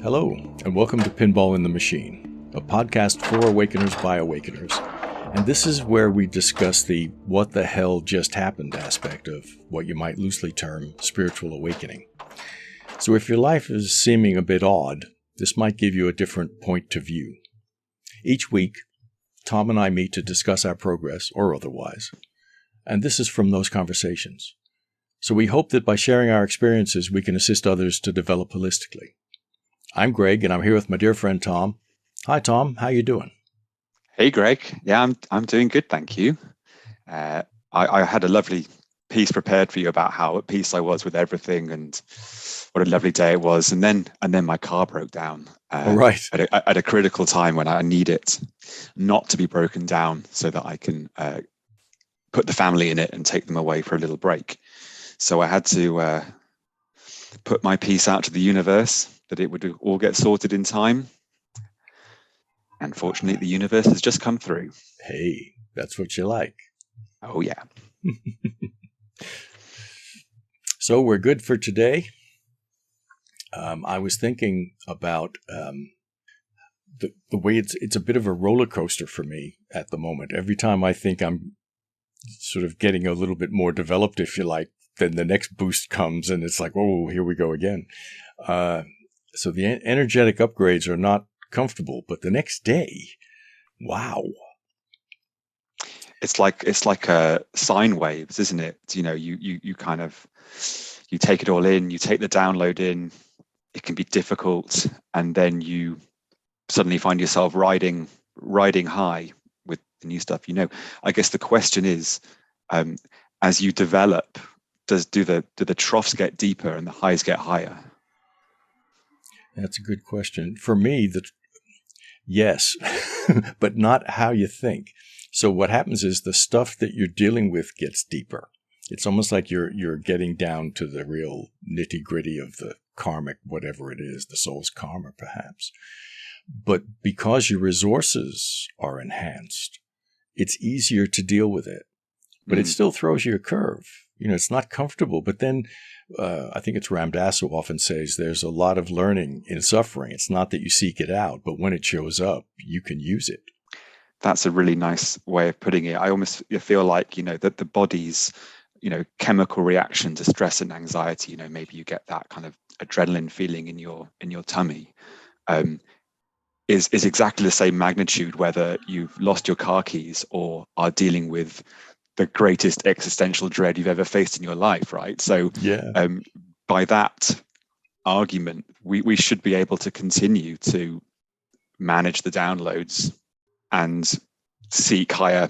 Hello, and welcome to Pinball in the Machine, a podcast for awakeners by awakeners. And this is where we discuss the what the hell just happened aspect of what you might loosely term spiritual awakening. So if your life is seeming a bit odd, this might give you a different point of view. Each week, Tom and I meet to discuss our progress, or otherwise. And this is from those conversations. So we hope that by sharing our experiences, we can assist others to develop holistically. I'm Greg, and I'm here with my dear friend Tom. Hi, Tom. How you doing? Hey, Greg. Yeah, I'm doing good, thank you. I had a lovely piece prepared for you about how at peace I was with everything, and what a lovely day it was. And then my car broke down. Right. At a critical time when I need it not to be broken down, so that I can put the family in it and take them away for a little break. So I had to put my piece out to the universe that it would all get sorted in time. And fortunately, the universe has just come through. Hey, that's what you like. Oh, yeah. So we're good for today. I was thinking about the way it's a bit of a roller coaster for me at the moment. Every time I think I'm sort of getting a little bit more developed, if you like, then the next boost comes and it's like, oh, here we go again. So the energetic upgrades are not comfortable, but the next day, wow. It's like sine waves, isn't it? You know, you kind of, you take it all in, you take the download in, it can be difficult, and then you suddenly find yourself riding high with the new stuff. You know, I guess the question is, as you develop, do the troughs get deeper and the highs get higher? That's a good question. For me, yes, but not how you think. So what happens is the stuff that you're dealing with gets deeper. It's almost like you're getting down to the real nitty-gritty of the karmic, whatever it is, the soul's karma, perhaps. But because your resources are enhanced, it's easier to deal with it. But it still throws you a curve. You know, it's not comfortable. But then I think it's Ram Dass who often says there's a lot of learning in suffering. It's not that you seek it out, but when it shows up, you can use it. That's a really nice way of putting it. I almost feel like, you know, that the body's, you know, chemical reaction to stress and anxiety, you know, maybe you get that kind of adrenaline feeling in your tummy, is exactly the same magnitude whether you've lost your car keys or are dealing with the greatest existential dread you've ever faced in your life, right? So yeah. By that argument, we should be able to continue to manage the downloads and seek higher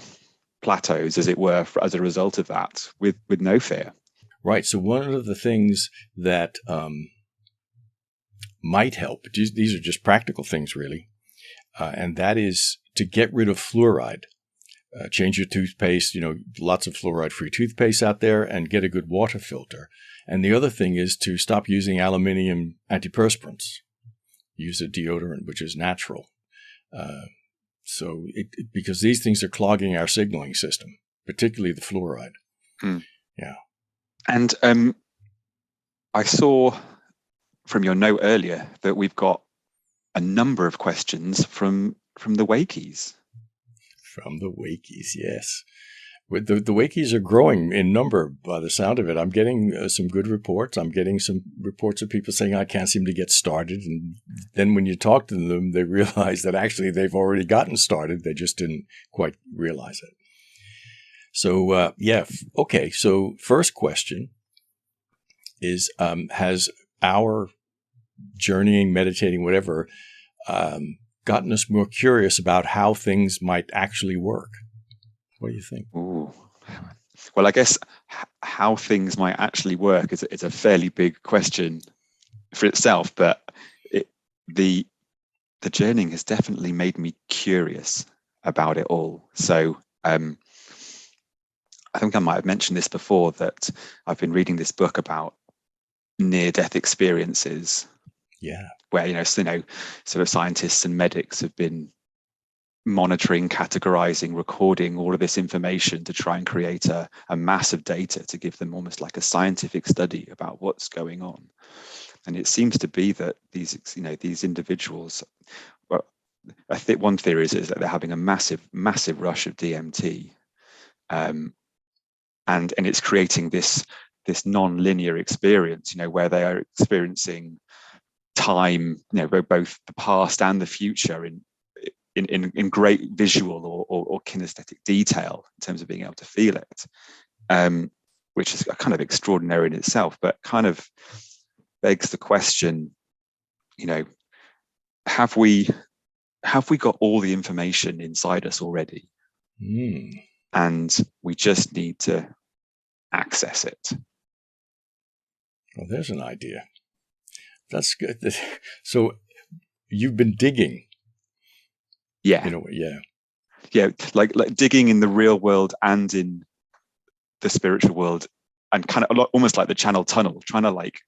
plateaus, as it were, as a result of that, with no fear. Right. So one of the things that might help, these are just practical things, really, and that is to get rid of fluoride. Change your toothpaste, you know, lots of fluoride-free toothpaste out there, and get a good water filter. And the other thing is to stop using aluminum antiperspirants. Use a deodorant, which is natural. Because these things are clogging our signaling system, particularly the fluoride. Yeah. And I saw from your note earlier that we've got a number of questions from the Wakies. From the Wakies, yes. The Wakies are growing in number by the sound of it. I'm getting some good reports. I'm getting some reports of people saying, I can't seem to get started. And then when you talk to them, they realize that actually they've already gotten started. They just didn't quite realize it. So, okay. So first question is, has our journeying, meditating, whatever, gotten us more curious about how things might actually work? What do you think? Ooh. Well, I guess how things might actually work is a fairly big question for itself, but the journeying has definitely made me curious about it all. So I think I might have mentioned this before, that I've been reading this book about near-death experiences. Yeah. Where, you know, sort of scientists and medics have been monitoring, categorizing, recording all of this information to try and create a mass of data to give them almost like a scientific study about what's going on. And it seems to be that these individuals, well, I think one theory is that they're having a massive rush of DMT, and it's creating this non-linear experience, where they are experiencing time, both the past and the future in great visual or kinesthetic detail in terms of being able to feel it, which is kind of extraordinary in itself, but kind of begs the question, have we got all the information inside us already? And we just need to access it. Well, there's an idea. That's good. So you've been digging. Yeah. In a way, yeah. Yeah, like digging in the real world and in the spiritual world, and kind of almost like the Channel Tunnel, trying to like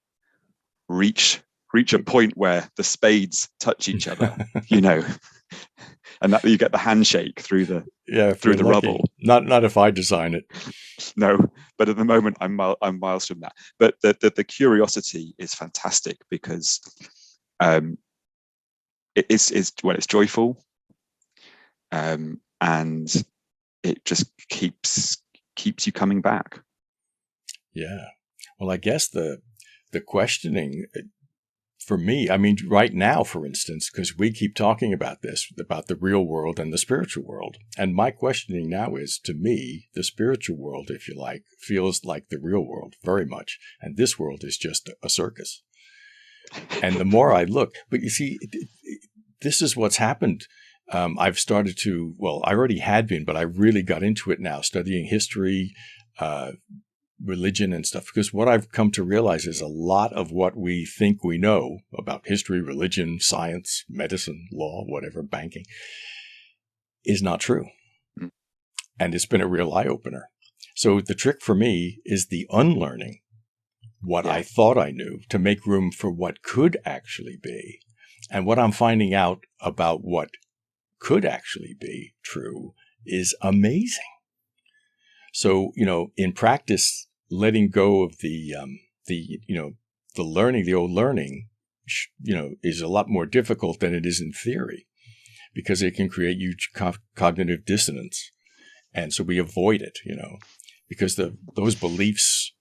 reach a point where the spades touch each other, and that you get the handshake through the rubble. Not if I design it. No, but at the moment I'm miles from that. But the curiosity is fantastic because it's joyful, and it just keeps you coming back. Yeah. Well, I guess the questioning for me, I mean, right now, for instance, because we keep talking about this, about the real world and the spiritual world. And my questioning now is, to me, the spiritual world, if you like, feels like the real world very much. And this world is just a circus. And the more I look, but you see, this is what's happened. I've started to, well, I already had been, but I really got into it now, studying history, religion and stuff, because what I've come to realize is a lot of what we think we know about history, religion, science, medicine, law, whatever, banking, is not true. And it's been a real eye-opener. So the trick for me is the unlearning what I thought I knew to make room for what could actually be. And what I'm finding out about what could actually be true is amazing. So, in practice, letting go of the learning, the old learning, is a lot more difficult than it is in theory, because it can create huge cognitive dissonance. And so we avoid it, because those beliefs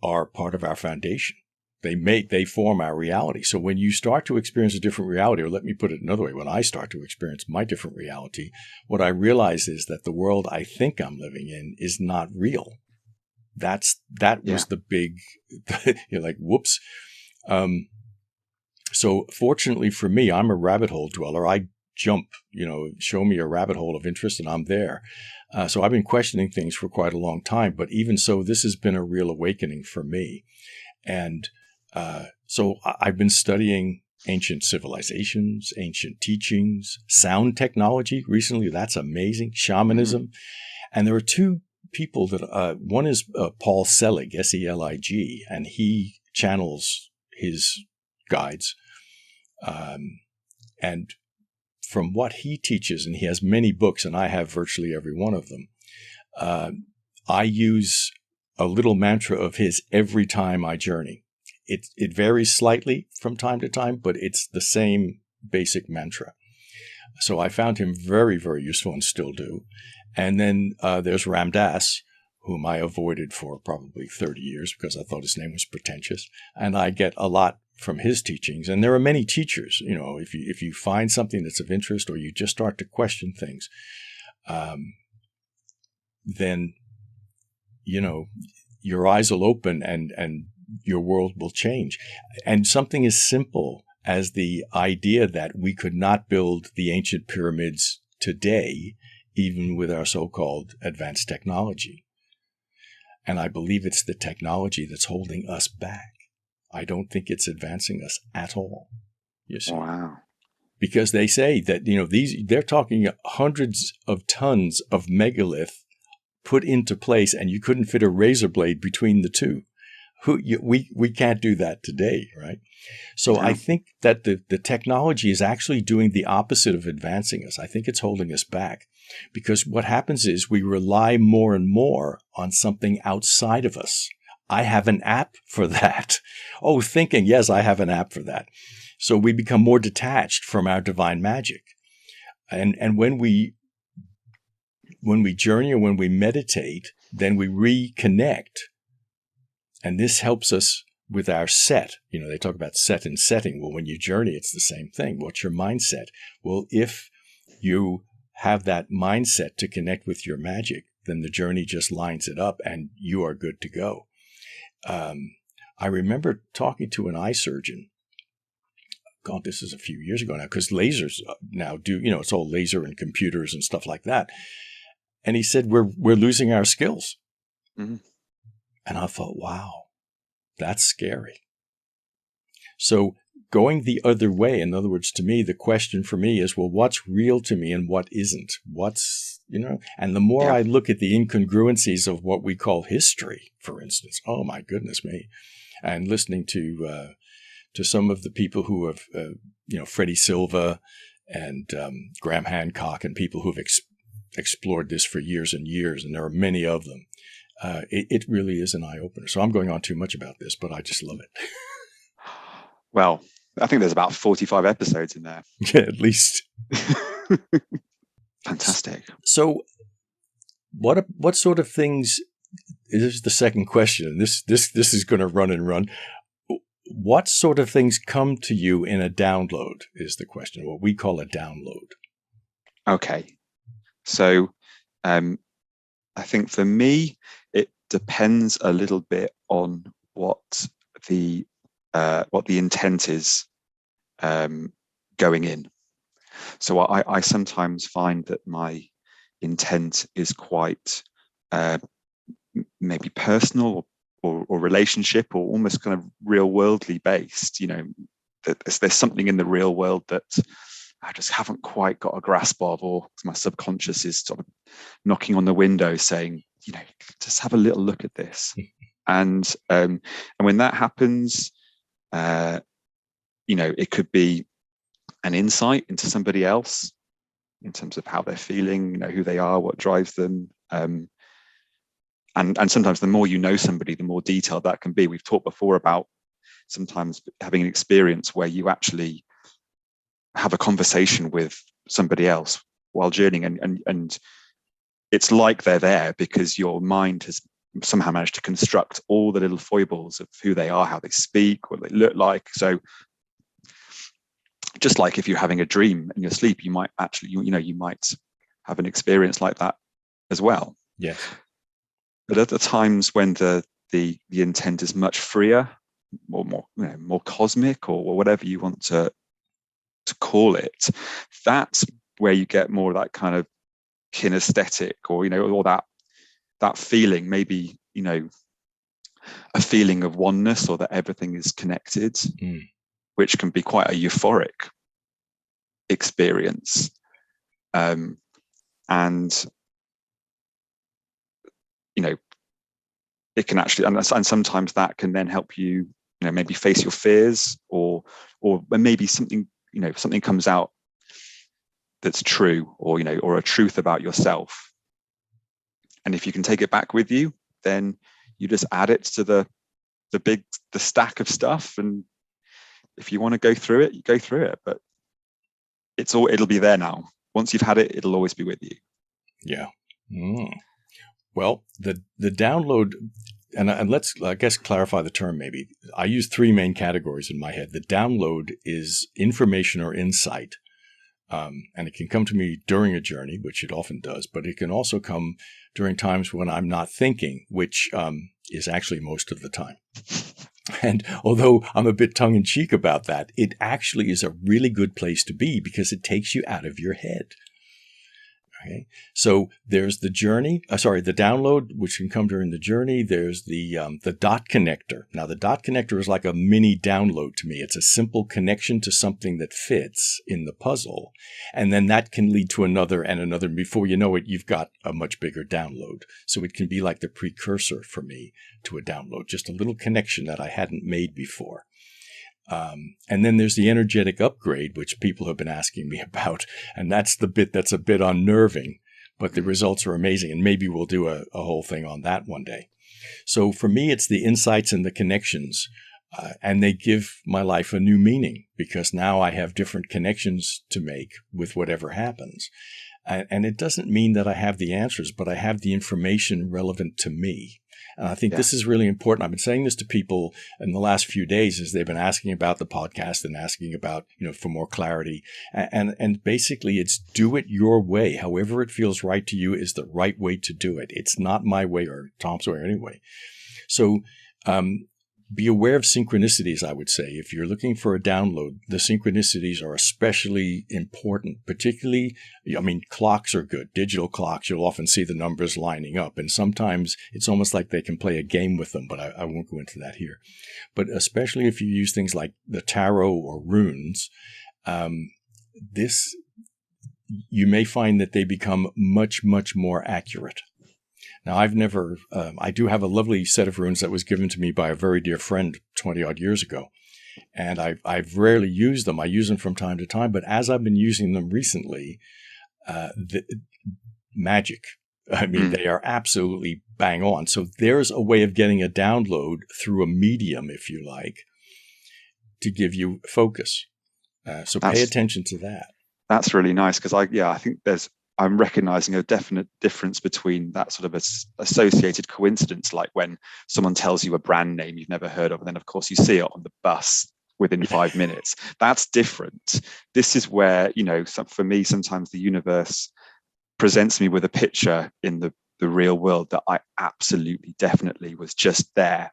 are part of our foundation. They form our reality. So when you start to experience a different reality, or let me put it another way, when I start to experience my different reality, what I realize is that the world I think I'm living in is not real. That was the big, like, whoops. So fortunately for me, I'm a rabbit hole dweller. I jump, show me a rabbit hole of interest and I'm there. So I've been questioning things for quite a long time, but even so, this has been a real awakening for me. And so I've been studying ancient civilizations, ancient teachings, sound technology recently. That's amazing. Shamanism. And there are two people that, one is Paul Selig, Selig, and he channels his guides. And from what he teaches, and he has many books, and I have virtually every one of them, I use a little mantra of his every time I journey. It varies slightly from time to time, but it's the same basic mantra. So I found him very, very useful and still do. And then there's Ram Dass, whom I avoided for probably 30 years because I thought his name was pretentious. And I get a lot from his teachings. And there are many teachers, if you find something that's of interest or you just start to question things, then, your eyes will open and your world will change. And something as simple as the idea that we could not build the ancient pyramids today, even with our so-called advanced technology. And I believe it's the technology that's holding us back. I don't think it's advancing us at all. You see? Wow. Because they say that, they're talking hundreds of tons of megalith put into place, and you couldn't fit a razor blade between the two. We can't do that today, right? So I think that the technology is actually doing the opposite of advancing us. I think it's holding us back, because what happens is we rely more and more on something outside of us. I have an app for that. Oh, thinking, yes, I have an app for that. So we become more detached from our divine magic. And when we journey or when we meditate, then we reconnect. And this helps us with our set. They talk about set and setting. Well, when you journey, it's the same thing. What's your mindset? Well, if you have that mindset to connect with your magic, then the journey just lines it up and you are good to go. I remember talking to an eye surgeon. God, this is a few years ago now, because lasers now do, it's all laser and computers and stuff like that. And he said, we're losing our skills. Mm-hmm. And I thought, wow, that's scary. So going the other way, in other words, to me, the question for me is, well, what's real to me and what isn't? And the more I look at the incongruencies of what we call history, for instance, oh my goodness me, and listening to some of the people who have, Freddie Silva and Graham Hancock and people who have explored this for years and years, and there are many of them. It really is an eye-opener. So I'm going on too much about this, but I just love it. Well, I think there's about 45 episodes in there. Yeah, at least. Fantastic. So what sort of things, this is the second question, this is going to run and run. What sort of things come to you in a download is the question, what we call a download. Okay. So I think for me, it depends a little bit on what the intent is going in. So I sometimes find that my intent is quite maybe personal or relationship, or almost kind of real worldly based. That there's something in the real world that I just haven't quite got a grasp of, or my subconscious is sort of knocking on the window saying, just have a little look at this. And when that happens, it could be an insight into somebody else in terms of how they're feeling, who they are, what drives them. And sometimes the more you know somebody, the more detailed that can be. We've talked before about sometimes having an experience where you actually have a conversation with somebody else while journeying, and it's like they're there because your mind has somehow managed to construct all the little foibles of who they are, how they speak, what they look like. So just like if you're having a dream in your sleep, you might actually, you might have an experience like that as well. Yes. But at the times when the intent is much freer, or more cosmic, or whatever you want to call it, that's where you get more of that kind of kinesthetic, or or that feeling, maybe a feeling of oneness, or that everything is connected, which can be quite a euphoric experience. And it can actually, and sometimes that can then help you, maybe face your fears, or maybe something comes out that's true, or a truth about yourself. And if you can take it back with you, then you just add it to the stack of stuff. And if you want to go through it, you go through it. But it'll be there now. Once you've had it, it'll always be with you. Yeah. Well, the download, and let's, I guess, clarify the term maybe. I use three main categories in my head. The download is information or insight. And it can come to me during a journey, which it often does, but it can also come during times when I'm not thinking, which is actually most of the time. And although I'm a bit tongue-in-cheek about that, it actually is a really good place to be because it takes you out of your head. Okay. So there's the download, which can come during the journey. There's the dot connector. Now, the dot connector is like a mini download to me. It's a simple connection to something that fits in the puzzle. And then that can lead to another and another. Before you know it, you've got a much bigger download. So it can be like the precursor for me to a download, just a little connection that I hadn't made before. And then there's the energetic upgrade, which people have been asking me about. And that's the bit that's a bit unnerving, but the results are amazing. And maybe we'll do a whole thing on that one day. So for me, it's the insights and the connections. And they give my life a new meaning because now I have different connections to make with whatever happens. And it doesn't mean that I have the answers, but I have the information relevant to me. And I think this is really important. I've been saying this to people in the last few days as they've been asking about the podcast and asking about, for more clarity. And basically it's do it your way. However it feels right to you is the right way to do it. It's not my way or Tom's way anyway. So, be aware of synchronicities, I would say. If you're looking for a download, the synchronicities are especially important, particularly, clocks are good. Digital clocks, you'll often see the numbers lining up. And sometimes it's almost like they can play a game with them, but I won't go into that here. But especially if you use things like the tarot or runes, you may find that they become much, much more accurate. Now, I do have a lovely set of runes that was given to me by a very dear friend 20 odd years ago. And I've rarely used them. I use them from time to time, but as I've been using them recently, magic. They are absolutely bang on. So there's a way of getting a download through a medium, if you like, to give you focus. So pay attention to that. That's really nice because I think I'm recognizing a definite difference between that sort of associated coincidence, like when someone tells you a brand name you've never heard of, and then of course you see it on the bus within 5 minutes. That's different. This is where, for me, sometimes the universe presents me with a picture in the real world that I absolutely, definitely was just there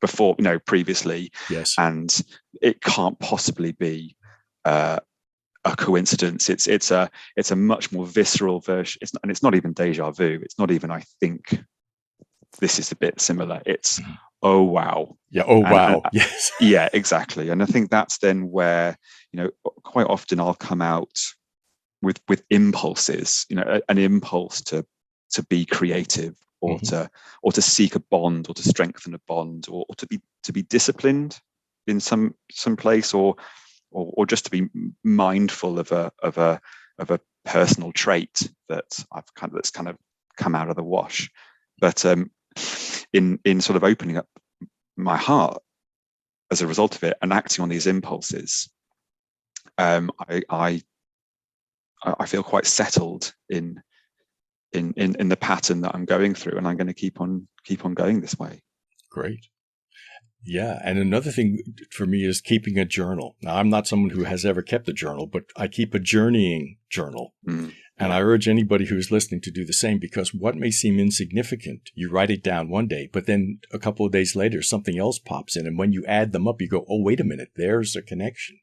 before, previously. Yes. And it can't possibly be a coincidence. It's a much more visceral version. It's not even deja vu. It's not even I think this is a bit similar. It's oh wow. Yeah. Oh wow. Yes. Yeah, exactly. And I think that's then where quite often I'll come out with impulses. An impulse to be creative or to seek a bond or to strengthen a bond or to be disciplined in some place or just to be mindful of a personal trait that's kind of come out of the wash. But in sort of opening up my heart as a result of it and acting on these impulses, I feel quite settled in the pattern that I'm going through, and I'm going to keep on going this way. Great. Yeah. And another thing for me is keeping a journal. Now, I'm not someone who has ever kept a journal, but I keep a journeying journal. And I urge anybody who's listening to do the same, because what may seem insignificant, you write it down one day, but then a couple of days later, something else pops in. And when you add them up, you go, oh, wait a minute, there's a connection.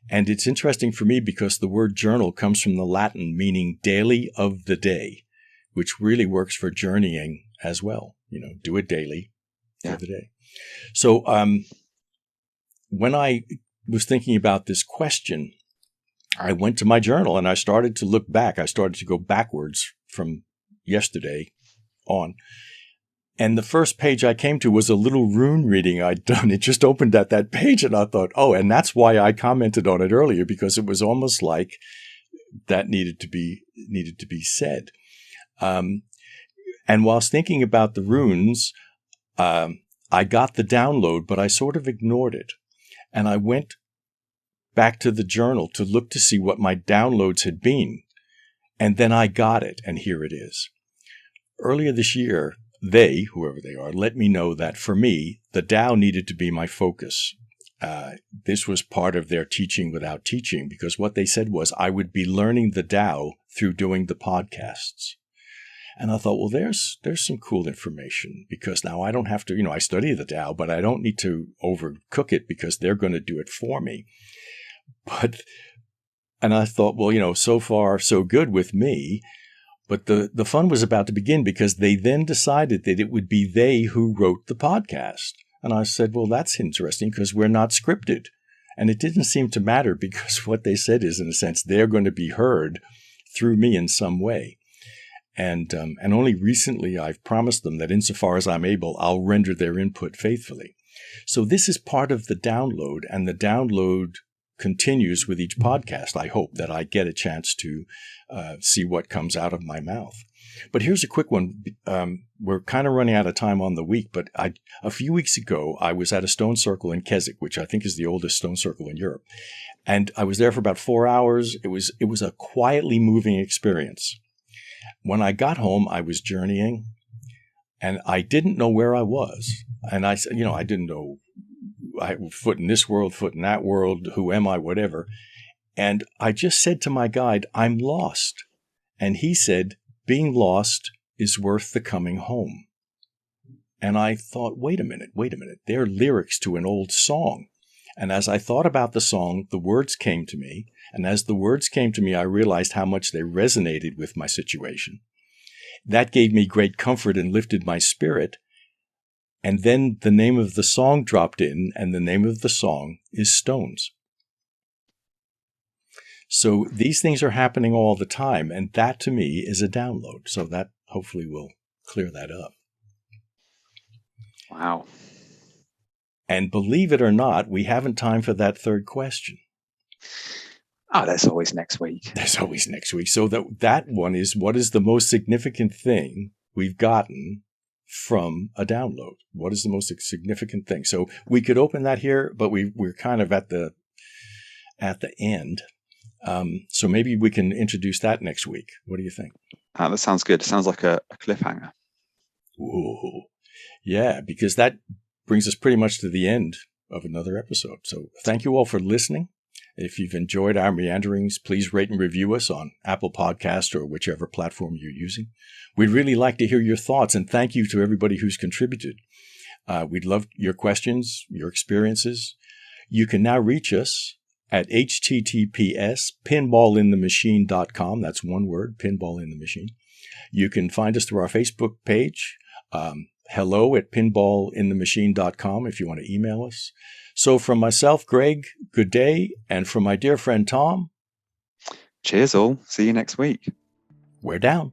And it's interesting for me because the word journal comes from the Latin meaning daily of the day, which really works for journeying as well. Do it daily for the day. So when I was thinking about this question, I went to my journal and I started to look back. I started to go backwards from yesterday on. And the first page I came to was a little rune reading I'd done. It just opened at that page and I thought, oh, and that's why I commented on it earlier, because it was almost like that needed to be said. And whilst thinking about the runes, I got the download, but I sort of ignored it. And I went back to the journal to look to see what my downloads had been. And then I got it, and here it is. Earlier this year, they, whoever they are, let me know that for me, the Tao needed to be my focus. This was part of their teaching without teaching, because what they said was I would be learning the Tao through doing the podcasts. And I thought, well, there's some cool information, because now I don't have to, I study the Tao, but I don't need to overcook it because they're going to do it for me. And I thought, well, so far so good with me. But the fun was about to begin, because they then decided that it would be they who wrote the podcast. And I said, well, that's interesting because we're not scripted. And it didn't seem to matter, because what they said is, in a sense, they're going to be heard through me in some way. And only recently I've promised them that insofar as I'm able, I'll render their input faithfully. So this is part of the download, and the download continues with each podcast. I hope that I get a chance to see what comes out of my mouth. But here's a quick one. We're kind of running out of time on the week, but a few weeks ago, I was at a stone circle in Keswick, which I think is the oldest stone circle in Europe. And I was there for about 4 hours. It was a quietly moving experience. When I got home, I was journeying, and I didn't know where I was. And I said, I didn't know, I foot in this world, foot in that world, who am I, whatever. And I just said to my guide, I'm lost. And he said, being lost is worth the coming home. And I thought, wait a minute. They're lyrics to an old song. And as I thought about the song, the words came to me. And as the words came to me, I realized how much they resonated with my situation. That gave me great comfort and lifted my spirit. And then the name of the song dropped in, and the name of the song is Stones. So these things are happening all the time, and that to me is a download. So that hopefully will clear that up. Wow. And believe it or not, we haven't time for that third question. Oh, there's always next week. There's always next week. So that one is, what is the most significant thing we've gotten from a download? What is the most significant thing? So we could open that here, but we're kind of at the end. So maybe we can introduce that next week. What do you think? That sounds good. It sounds like a cliffhanger. Ooh. Yeah, because that brings us pretty much to the end of another episode. So thank you all for listening. If you've enjoyed our meanderings, please rate and review us on Apple Podcast or whichever platform you're using. We'd really like to hear your thoughts, and thank you to everybody who's contributed. We'd love your questions, your experiences. You can now reach us at https://pinballinthemachine.com. That's one word, Pinball in the Machine. You can find us through our Facebook page, hello@pinballinthemachine.com if you want to email us. So from myself, Greg, good day. And from my dear friend, Tom. Cheers all. See you next week. We're down.